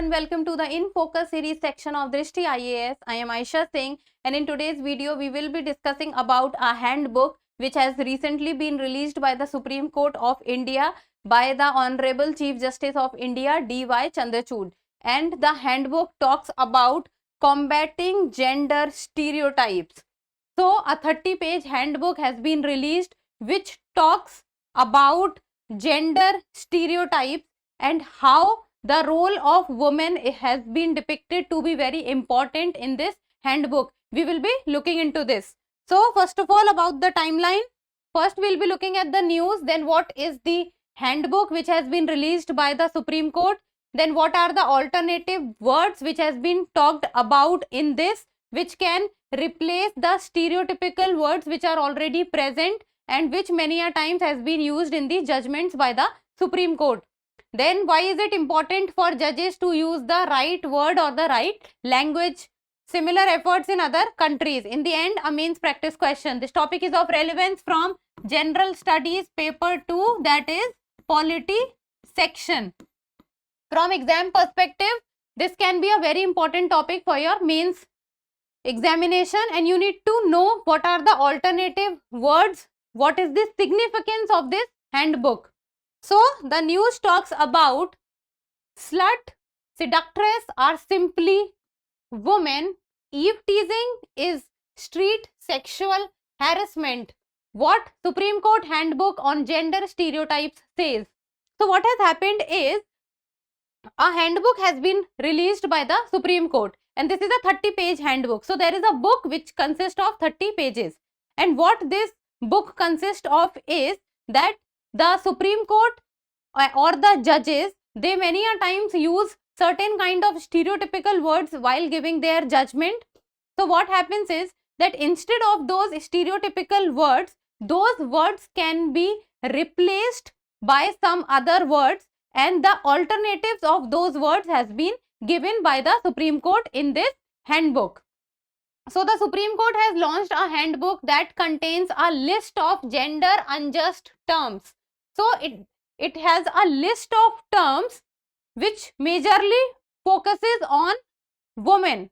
and welcome to the In Focus series section of Drishti IAS. I am Aisha Singh, and in today's video we will be discussing about a handbook which has recently been released by the Supreme Court of India by the Honorable Chief Justice of India D.Y. Chandrachud. And the handbook talks about combating gender stereotypes. So a 30-page handbook has been released which talks about gender stereotypes and how the role of women has been depicted to be very important in this handbook. We will be looking into this. So first of all, about the timeline. First we'll be looking at the news, then what is the handbook which has been released by the Supreme Court, then what are the alternative words which has been talked about in this which can replace the stereotypical words which are already present and which many a times has been used in the judgments by the Supreme Court. Then why is it important for judges to use the right word or the right language? Similar efforts in other countries. In the end, a mains practice question. This topic is of relevance from General Studies paper 2, that is polity section. From exam perspective, this can be a very important topic for your mains examination, and you need to know what are the alternative words, what is the significance of this handbook. So the news talks about slut, seductress are simply women, eve teasing is street sexual harassment. What Supreme Court handbook on gender stereotypes says. So what has happened is a handbook has been released by the Supreme Court, and this is a 30-page handbook. So there is a book which consists of 30 pages, and what this book consists of is that the Supreme Court or the judges, they many a times use certain kind of stereotypical words while giving their judgment. So what happens is that instead of those stereotypical words, those words can be replaced by some other words, and the alternatives of those words has been given by the Supreme Court in this handbook. So the Supreme Court has launched a handbook that contains a list of gender unjust terms. So it has a list of terms which majorly focuses on women,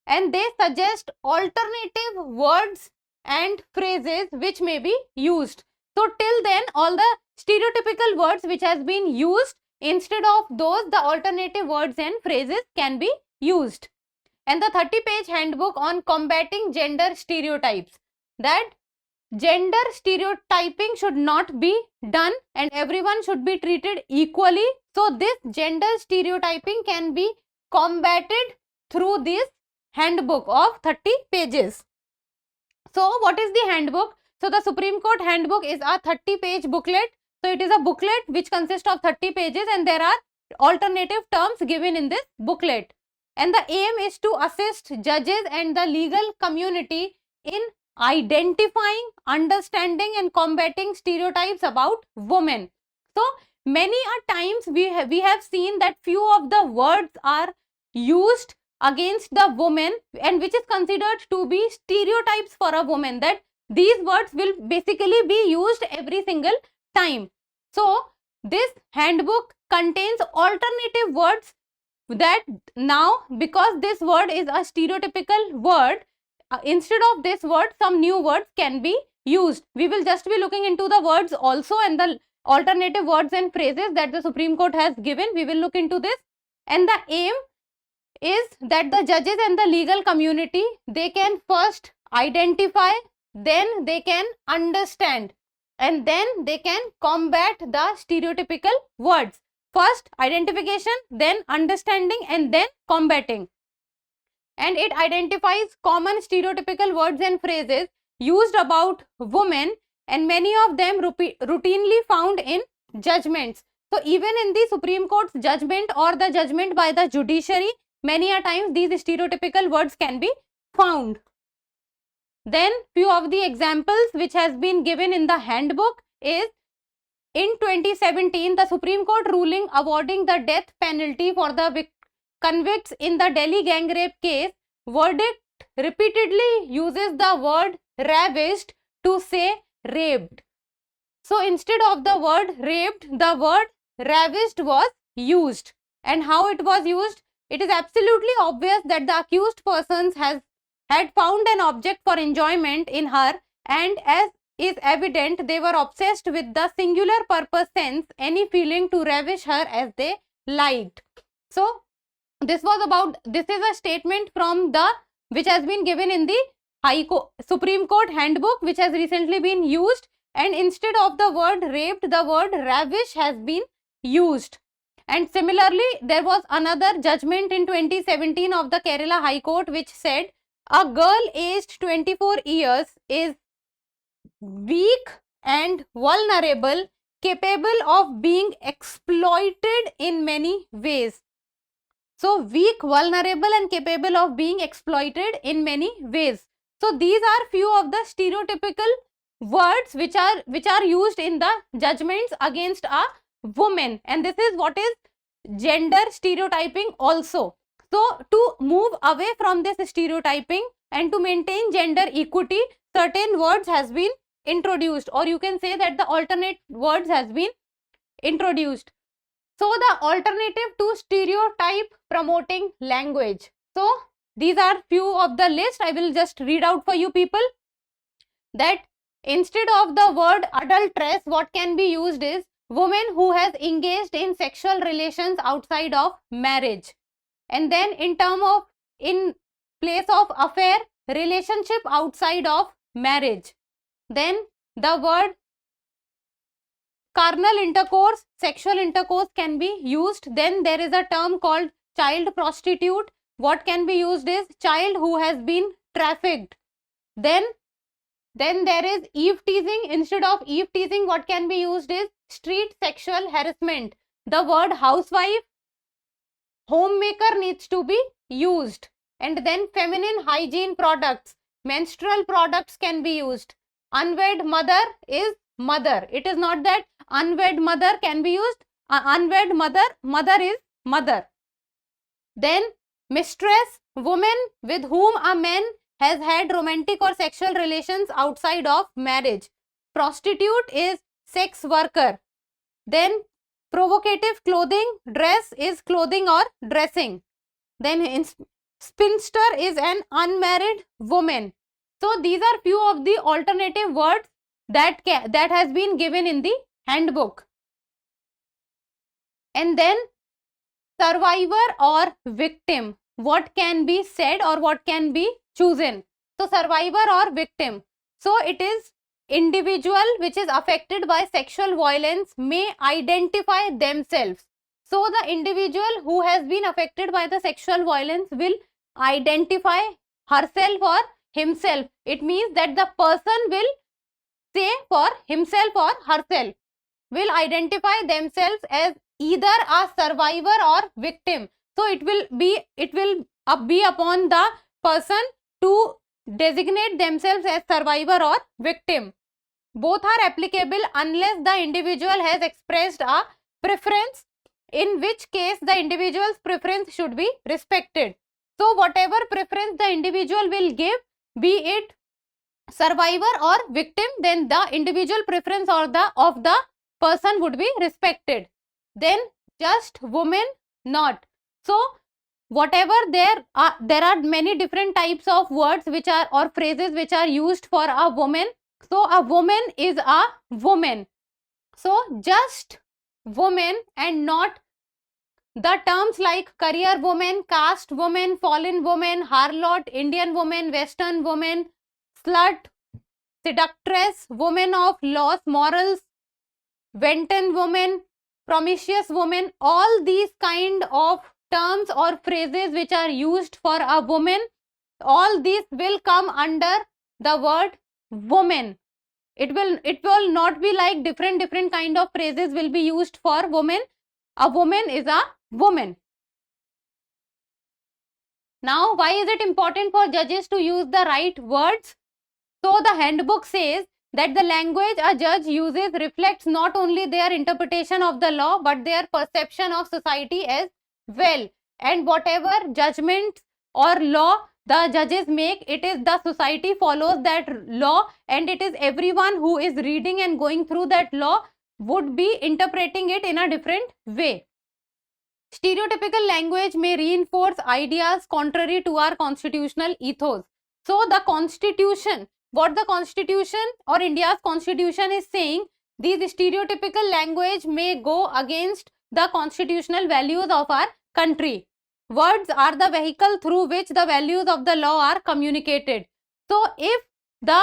and they suggest alternative words and phrases which may be used. So till then, all the stereotypical words which has been used, instead of those, the alternative words and phrases can be used. And the 30-page handbook on combating gender stereotypes, that gender stereotyping should not be done and everyone should be treated equally. So this gender stereotyping can be combated through this handbook of 30 pages. So what is the handbook? So the Supreme Court handbook is a 30-page booklet. So it is a booklet which consists of 30 pages, and there are alternative terms given in this booklet. And the aim is to assist judges and the legal community in identifying, understanding and combating stereotypes about women. So many a times we have seen that few of the words are used against the woman, and which is considered to be stereotypes for a woman, that these words will basically be used every single time. So this handbook contains alternative words that now, because this word is a stereotypical word, instead of this word some new words can be used. We will just be looking into the words also and the alternative words and phrases that the Supreme Court has given. We will look into this, and the aim is that the judges and the legal community, they can first identify, then they can understand, and then they can combat the stereotypical words. First identification, then understanding, and then combating. And it identifies common stereotypical words and phrases used about women, and many of them routinely found in judgments. So even in the Supreme Court's judgment or the judgment by the judiciary, many a times these stereotypical words can be found. Then few of the examples which has been given in the handbook is, in 2017, the Supreme Court ruling awarding the death penalty for the convicts in the Delhi gang rape case, verdict repeatedly uses the word ravished to say raped. So instead of the word raped, the word ravished was used. and how it was used. It is absolutely obvious that the accused persons had found an object for enjoyment in her, and as is evident, they were obsessed with the singular purpose sense, any feeling to ravish her as they liked. So this is a statement from which has been given in the Supreme Court handbook, which has recently been used, and instead of the word raped, the word ravish has been used. And similarly, there was another judgment in 2017 of the Kerala High Court which said a girl aged 24 years is weak and vulnerable, capable of being exploited in many ways. So weak, vulnerable and capable of being exploited in many ways. So these are few of the stereotypical words which are used in the judgments against a woman, and this is what is gender stereotyping also. So to move away from this stereotyping and to maintain gender equity, certain words has been introduced, or you can say that the alternate words has been introduced. So the alternative to stereotype promoting language. So these are few of the list. I will just read out for you people that instead of the word adulteress, what can be used is woman who has engaged in sexual relations outside of marriage. And then in place of affair, relationship outside of marriage. Then the word carnal intercourse, sexual intercourse can be used. Then there is a term called child prostitute. What can be used is child who has been trafficked. Then there is eve teasing. Instead of eve teasing, what can be used is street sexual harassment. The word housewife, homemaker needs to be used. And then feminine hygiene products, menstrual products can be used. Unwed mother is mother. It is not that unwed mother can be used. Unwed mother is mother. Then mistress, woman with whom a man has had romantic or sexual relations outside of marriage. Prostitute is sex worker. Then provocative clothing, dress is clothing or dressing. Then spinster is an unmarried woman. So these are few of the alternative words that has been given in the handbook. And then survivor or victim, what can be said or what can be chosen. So survivor or victim. So it is individual which is affected by sexual violence may identify themselves. So the individual who has been affected by the sexual violence will identify herself or himself. It means that the person will say for himself or herself, will identify themselves as either a survivor or victim. So it will be upon the person to designate themselves as survivor or victim. Both are applicable unless the individual has expressed a preference, in which case the individual's preference should be respected. So whatever preference the individual will give, be it survivor or victim, then the individual preference or of the person would be respected. Then just woman, not. So whatever there are many different types of words which are or phrases which are used for a woman. So a woman is a woman. So just woman and not the terms like career woman, caste woman, fallen woman, harlot, Indian woman, western woman, slut, seductress, woman of lost morals, wanton woman, promiscuous woman. All these kind of terms or phrases which are used for a woman, all these will come under the word woman. It will not be like different kind of phrases will be used for woman. A woman is a woman. Now, why is it important for judges to use the right words? So the handbook says that the language a judge uses reflects not only their interpretation of the law but their perception of society as well. And whatever judgment or law the judges make, it is the society follows that law, and it is everyone who is reading and going through that law would be interpreting it in a different way. Stereotypical language may reinforce ideas contrary to our constitutional ethos. So the constitution, what the constitution or India's constitution is saying, these stereotypical language may go against the constitutional values of our country. Words are the vehicle through which the values of the law are communicated. So if the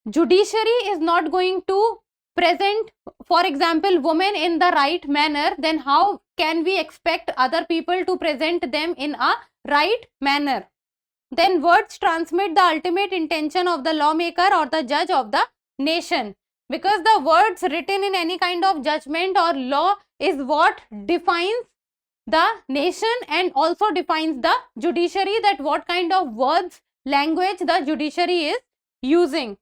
judiciary is not going to present, for example, women in the right manner, then how can we expect other people to present them in a right manner? Then words transmit the ultimate intention of the lawmaker or the judge of the nation, because the words written in any kind of judgment or law is what defines the nation and also defines the judiciary, that what kind of words, language the judiciary is using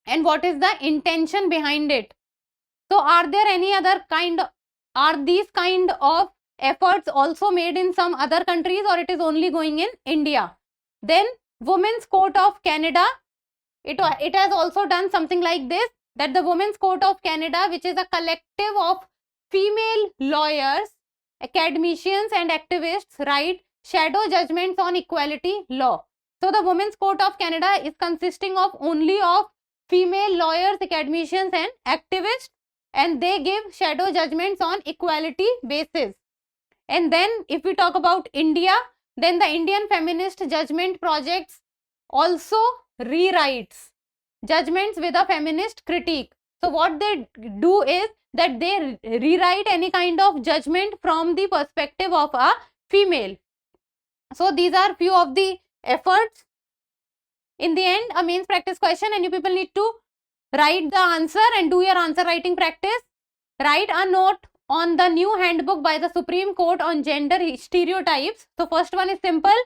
and what is the intention behind it. So are there any other kind, are these kind of efforts also made in some other countries, or it is only going in India? Then Women's Court of Canada, it has also done something like this, that the Women's Court of Canada, which is a collective of female lawyers, academicians and activists, write shadow judgments on equality law. So the Women's Court of Canada is consisting of only of female lawyers, academicians and activists, and they give shadow judgments on equality basis. And then if we talk about India, then the Indian Feminist Judgment Projects also rewrites judgments with a feminist critique. So what they do is that they rewrite any kind of judgment from the perspective of a female. So these are few of the efforts. In the end, a mains practice question, and you people need to write the answer and do your answer writing practice. Write a note on the new handbook by the Supreme Court on gender stereotypes. So first one is simple.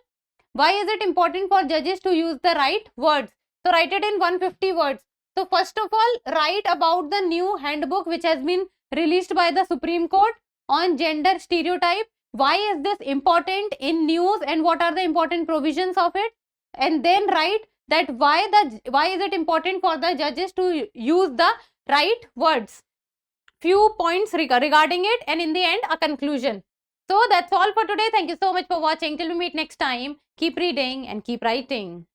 Why is it important for judges to use the right words? So write it in 150 words. So first of all, write about the new handbook which has been released by the Supreme Court on gender stereotype. Why is this important in news and what are the important provisions of it? And then write that why is it important for the judges to use the right words. Few points regarding it, and in the end a conclusion. So that's all for today. Thank you so much for watching. Till we meet next time, keep reading and keep writing.